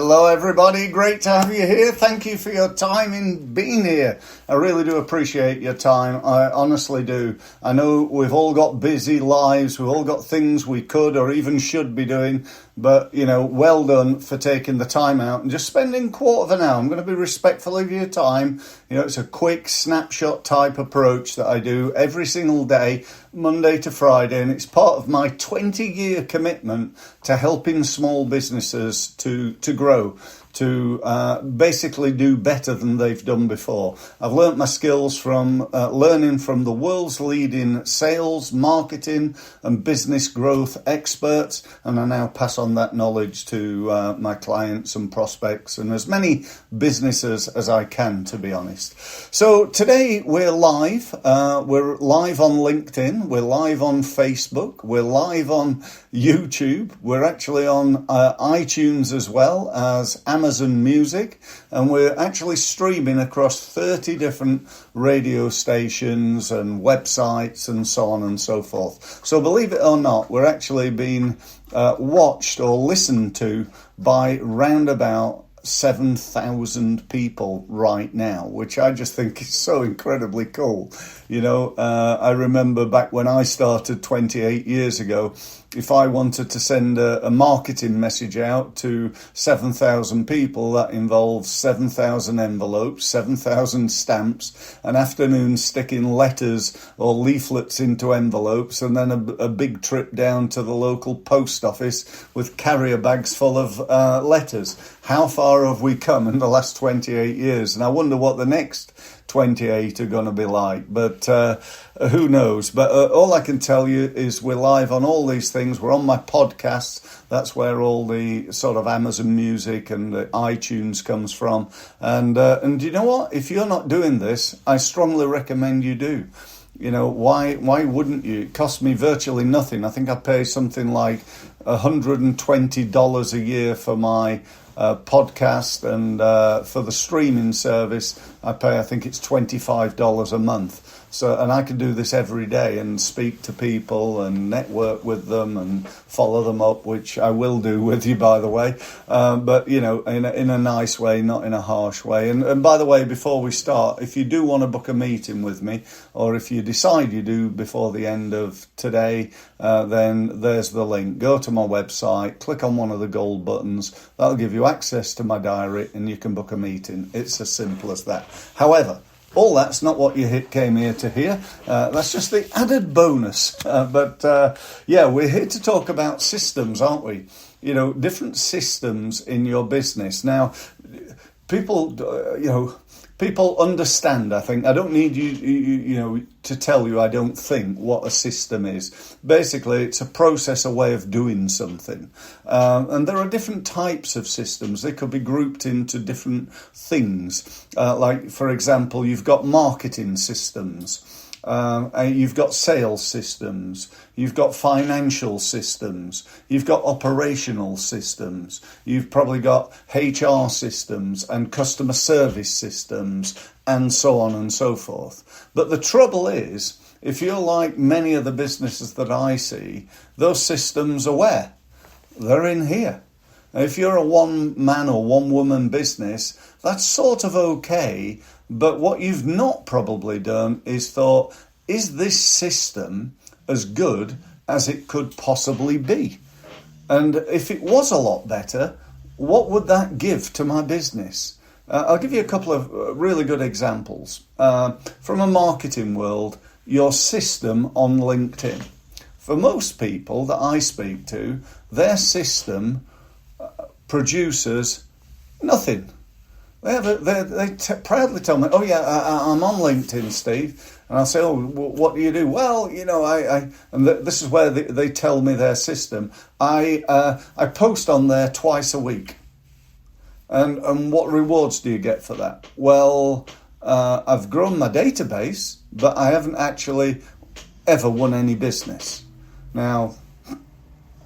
Hello everybody, great to have you here. Thank you for your time in being here. I really do appreciate your time, I honestly do. I know we've all got busy lives, we've all got things we could or even should be doing, but well done for taking the time out and just spending a quarter of an hour. I'm going to be respectful of your time. It's a quick snapshot type approach that I do every single day, Monday to Friday, and it's part of my 20-year commitment to helping small businesses to grow, to basically do better than they've done before. I've learnt my skills from learning from the world's leading sales, marketing and business growth experts, and I now pass on that knowledge to my clients and prospects and as many businesses as I can, to be honest. So today we're live. We're live on LinkedIn, we're live on Facebook, we're live on YouTube, we're actually on iTunes as well as Amazon Music, and we're actually streaming across 30 different radio stations and websites and so on and so forth. So believe it or not, we're actually being watched or listened to by round about 7,000 people right now, which I just think is so incredibly cool. I remember back when I started 28 years ago, if I wanted to send a marketing message out to 7,000 people, that involves 7,000 envelopes, 7,000 stamps, an afternoon sticking letters or leaflets into envelopes, and then a big trip down to the local post office with carrier bags full of letters. How far have we come in the last 28 years? And I wonder what the next 28 are going to be like, but who knows? But all I can tell you is we're live on all these things. We're on my podcasts. That's where all the sort of Amazon Music and the iTunes comes from. And you know what? If you're not doing this, I strongly recommend you do. Why wouldn't you? It costs me virtually nothing. I think I pay something like $120 a year for my podcast, and for the streaming service I pay, I think it's $25 a month. So, and I can do this every day and speak to people and network with them and follow them up, which I will do with you, by the way. But in a nice way, not in a harsh way. And by the way, before we start, if you do want to book a meeting with me, or if you decide you do before the end of today, then there's the link. Go to my website, click on one of the gold buttons. That'll give you access to my diary, and you can book a meeting. It's as simple as that. However, all that's not what you came here to hear. That's just the added bonus. But we're here to talk about systems, aren't we? Different systems in your business. Now, people understand, I think. I don't need you to tell you, I don't think, what a system is. Basically, it's a process, a way of doing something. And there are different types of systems. They could be grouped into different things. Like, for example, you've got marketing systems. You've got sales systems, you've got financial systems, you've got operational systems, you've probably got HR systems and customer service systems, and so on and so forth. But the trouble is, if you're like many of the businesses that I see, those systems are where? They're in here. If you're a one-man or one-woman business, that's sort of okay, but what you've not probably done is thought, is this system as good as it could possibly be? And if it was a lot better, what would that give to my business? I'll give you a couple of really good examples. From a marketing world, your system on LinkedIn. For most people that I speak to, their system produces nothing. They proudly tell me, oh yeah, I'm on LinkedIn, Steve. And I'll say, oh, what do you do? Well, this is where they tell me their system. I post on there twice a week. And what rewards do you get for that? Well, I've grown my database, but I haven't actually ever won any business. Now,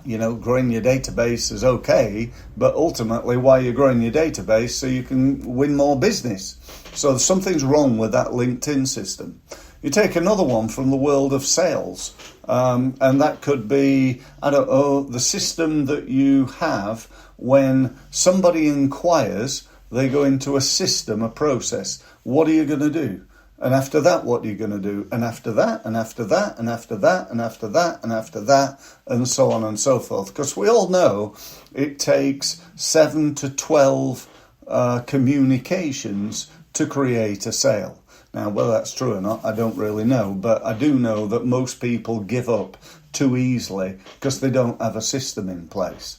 growing your database is okay, but ultimately why you're growing your database so you can win more business. So something's wrong with that LinkedIn system. You take another one from the world of sales, and that could be, I don't know, the system that you have when somebody inquires, they go into a system, a process. What are you going to do? And after that, what are you going to do? And after that, and after that, and after that, and after that, and after that, and so on and so forth. Because we all know it takes 7 to 12 communications to create a sale. Now, whether that's true or not, I don't really know. But I do know that most people give up too easily because they don't have a system in place.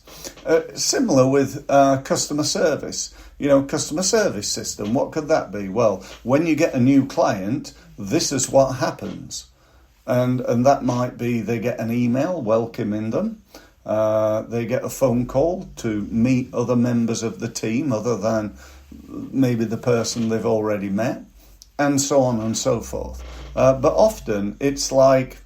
Similar with customer service. Customer service system, what could that be? Well, when you get a new client, this is what happens. And that might be they get an email welcoming them. They get a phone call to meet other members of the team other than maybe the person they've already met, and so on and so forth. But often it's like,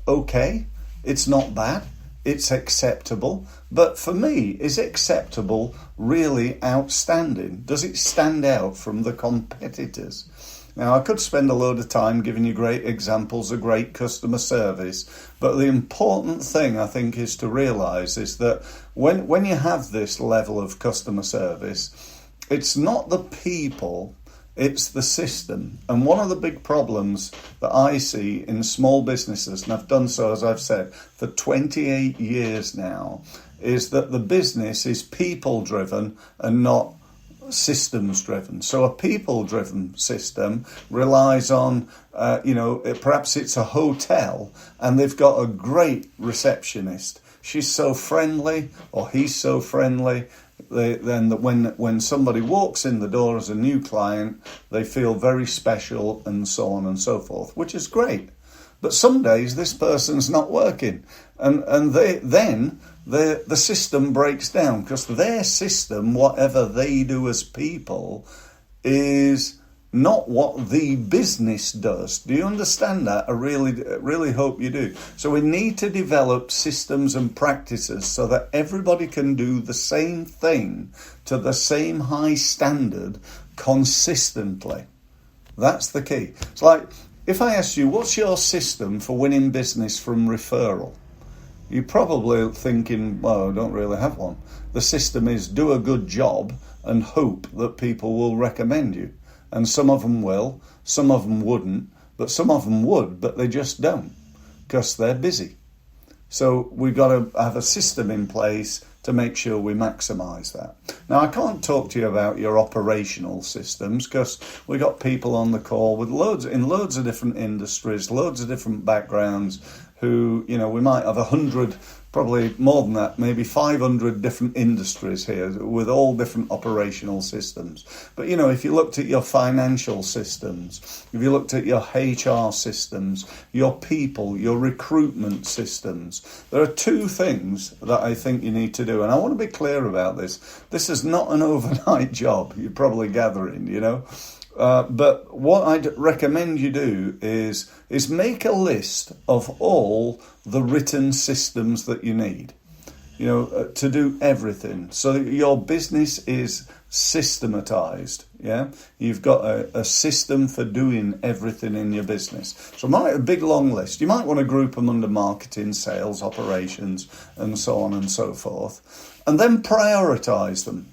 okay, it's not bad. It's acceptable. But for me, is acceptable really outstanding? Does it stand out from the competitors? Now, I could spend a load of time giving you great examples of great customer service, but the important thing, I think, is to realise is that when you have this level of customer service, it's not the people, it's the system. And one of the big problems that I see in small businesses, and I've done so, as I've said, for 28 years now, is that the business is people-driven and not systems-driven. So a people-driven system relies on, perhaps it's a hotel and they've got a great receptionist. She's so friendly, or he's so friendly. Then when somebody walks in the door as a new client, they feel very special and so on and so forth, which is great. But some days this person's not working, and the system breaks down because their system, whatever they do as people, is not what the business does. Do you understand that? I really hope you do. So we need to develop systems and practices so that everybody can do the same thing to the same high standard consistently. That's the key. It's like, if I ask you, what's your system for winning business from referral? You're probably thinking, well, I don't really have one. The system is do a good job and hope that people will recommend you. And some of them will, some of them wouldn't, but some of them would, but they just don't because they're busy. So we've got to have a system in place to make sure we maximise that. Now, I can't talk to you about your operational systems because we've got people on the call with loads of different industries, loads of different backgrounds who, we might have 100, probably more than that, maybe 500 different industries here with all different operational systems. But, if you looked at your financial systems, if you looked at your HR systems, your people, your recruitment systems, there are two things that I think you need to do. And I want to be clear about this. This is not an overnight job, you're probably gathering, But what I'd recommend you do is make a list of all the written systems that you need, to do everything. So your business is systematized, yeah? You've got a system for doing everything in your business. So a big long list. You might want to group them under marketing, sales, operations, and so on and so forth. And then prioritize them.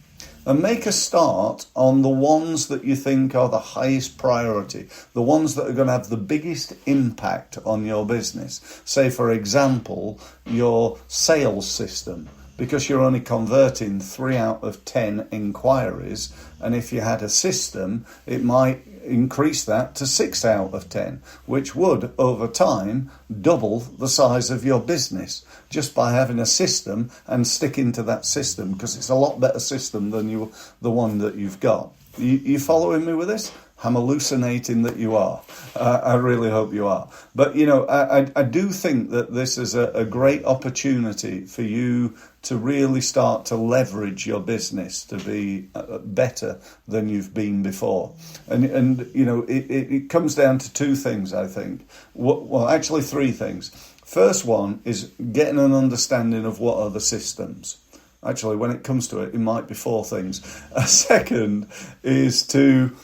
And make a start on the ones that you think are the highest priority, the ones that are going to have the biggest impact on your business. Say, for example, your sales system, because you're only converting 3 out of 10 inquiries. And if you had a system, it might increase that to 6 out of 10, which would, over time, double the size of your business just by having a system and sticking to that system, because it's a lot better system than the one that you've got. You following me with this? I'm hallucinating that you are. I really hope you are. But, I do think that this is a great opportunity for you to really start to leverage your business to be better than you've been before. And it comes down to two things, I think. Well, actually 3 things. First one is getting an understanding of what are the systems. Actually, when it comes to it, it might be 4 things. A second is to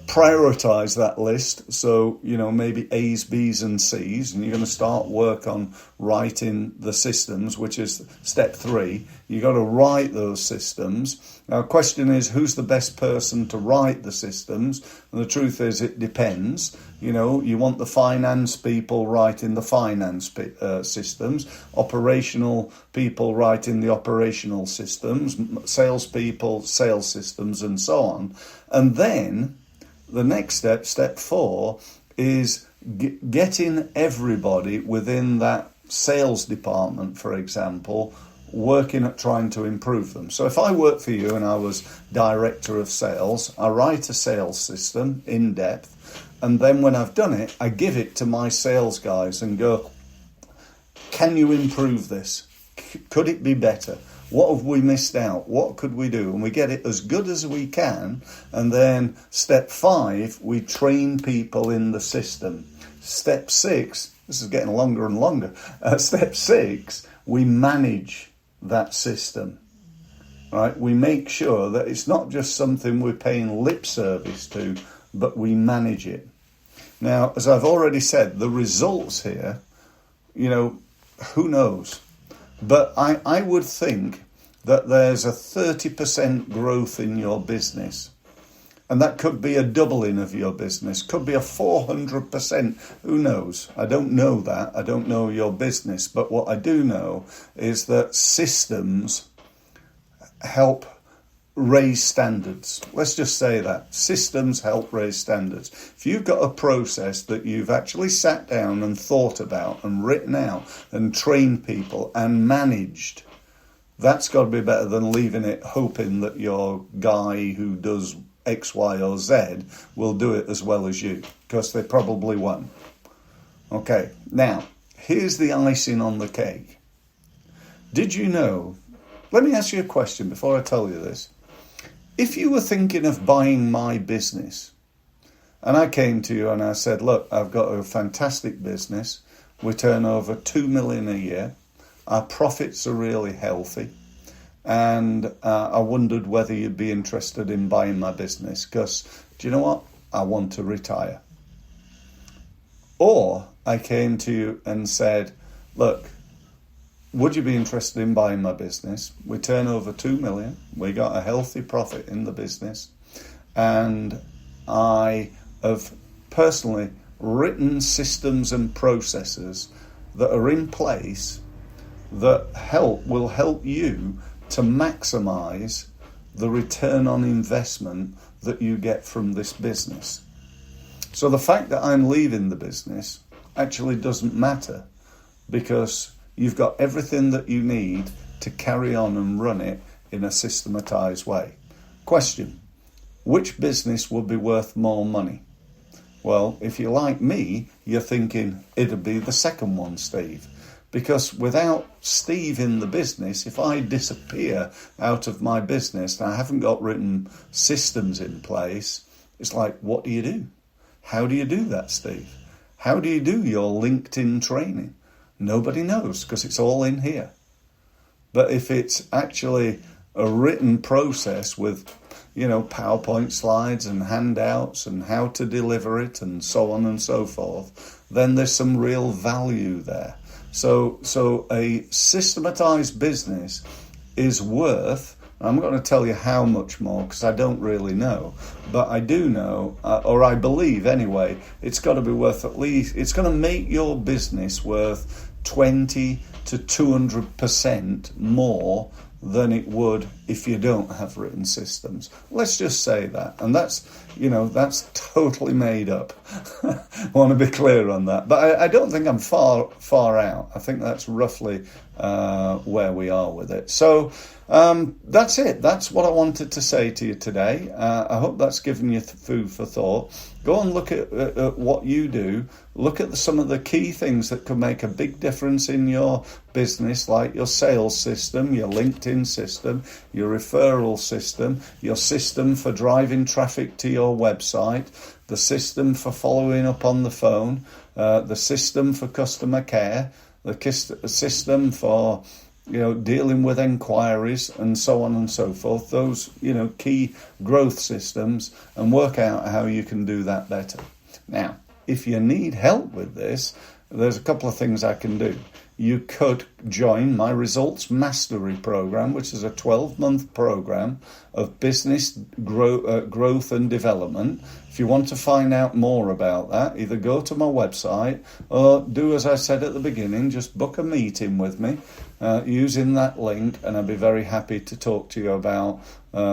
prioritize that list. So, maybe A's, B's and C's, and you're going to start work on writing the systems, which is step 3. You've got to write those systems. Now, the question is, who's the best person to write the systems? And the truth is, it depends. You want the finance people writing the finance systems, operational people writing the operational systems, sales people, sales systems, and so on. And then the next step, step 4, is getting everybody within that sales department, for example, working at trying to improve them. So if I worked for you and I was director of sales, I write a sales system in depth, and then when I've done it, I give it to my sales guys and go, can you improve this? Could it be better? What have we missed out? What could we do? And we get it as good as we can. And then step 5, we train people in the system. Step 6, this is getting longer and longer. Step 6, we manage that system. Right? We make sure that it's not just something we're paying lip service to, but we manage it. Now, as I've already said, the results here, who knows? But I would think that there's a 30% growth in your business. And that could be a doubling of your business, could be a 400%. Who knows? I don't know that. I don't know your business. But what I do know is that systems help raise standards. Let's just say that. Systems help raise standards. If you've got a process that you've actually sat down and thought about and written out and trained people and managed, that's got to be better than leaving it hoping that your guy who does X, Y, or Z will do it as well as you, because they probably won't. Okay, now, here's the icing on the cake. Did you know, let me ask you a question before I tell you this. If you were thinking of buying my business, and I came to you and I said, look, I've got a fantastic business, we turn over 2 million a year, our profits are really healthy, and I wondered whether you'd be interested in buying my business, because, do you know what? I want to retire. Or I came to you and said, look, would you be interested in buying my business? We turn over 2 million. We got a healthy profit in the business. And I have personally written systems and processes that are in place that will help you to maximize the return on investment that you get from this business. So the fact that I'm leaving the business actually doesn't matter, because you've got everything that you need to carry on and run it in a systematized way. Question: which business would be worth more money? Well, if you're like me, you're thinking it'd be the second one, Steve. Because without Steve in the business, if I disappear out of my business and I haven't got written systems in place, it's like, what do you do? How do you do that, Steve? How do you do your LinkedIn training? Nobody knows, because it's all in here. But if it's actually a written process with, PowerPoint slides and handouts and how to deliver it and so on and so forth, then there's some real value there. So a systematized business is worth, I'm not going to tell you how much more because I don't really know, but I do know, or I believe anyway, it's got to be worth at least, it's going to make your business worth 20 to 200% more than it would if you don't have written systems. Let's just say that. And that's totally made up. I want to be clear on that. But I don't think I'm far out. I think that's roughly where we are with it. So that's it. That's what I wanted to say to you today. I hope that's given you food for thought. Go and look at what you do. Look at some of the key things that could make a big difference in your business, like your sales system, your LinkedIn system, your referral system, your system for driving traffic to your website, the system for following up on the phone, the system for customer care, the system for dealing with inquiries and so on and so forth, those, key growth systems, and work out how you can do that better. Now, if you need help with this, there's a couple of things I can do. You could join my Results Mastery program, which is a 12-month program of business growth and development. If you want to find out more about that, either go to my website or do as I said at the beginning, just book a meeting with me using that link, and I'll be very happy to talk to you about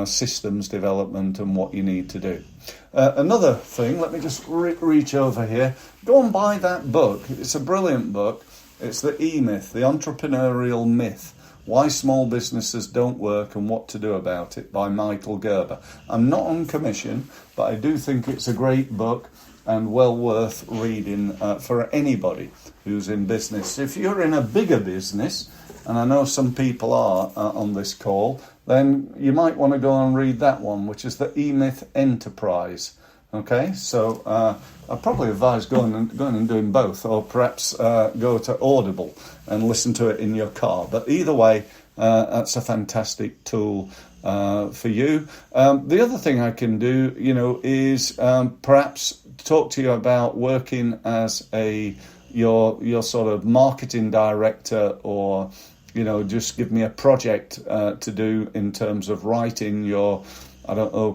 systems development and what you need to do. Another thing, let me just reach over here. Go and buy that book. It's a brilliant book. It's the E-Myth, the Entrepreneurial Myth, Why Small Businesses Don't Work and What to Do About It, by Michael Gerber. I'm not on commission, but I do think it's a great book and well worth reading for anybody who's in business. If you're in a bigger business, and I know some people are on this call, then you might want to go and read that one, which is the E-Myth Enterprise. Okay, so I probably advise going and doing both, or perhaps go to Audible and listen to it in your car. But either way, that's a fantastic tool for you. The other thing I can do, is perhaps talk to you about working as your sort of marketing director, or just give me a project to do in terms of writing your,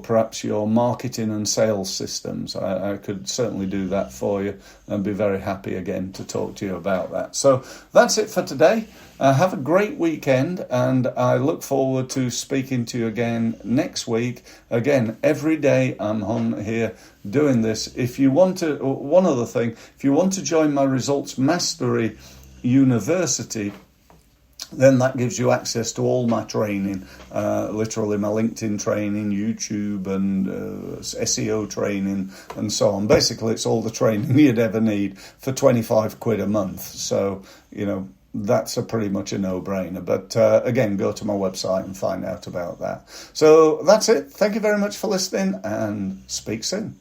perhaps your marketing and sales systems. I could certainly do that for you and be very happy again to talk to you about that. So that's it for today. Have a great weekend, and I look forward to speaking to you again next week. Again, every day I'm on here doing this. If you want to, one other thing, if you want to join my Results Mastery University, then that gives you access to all my training, literally my LinkedIn training, YouTube and SEO training and so on. Basically, it's all the training you'd ever need for 25 quid a month. So, that's pretty much a no-brainer. But again, go to my website and find out about that. So that's it. Thank you very much for listening, and speak soon.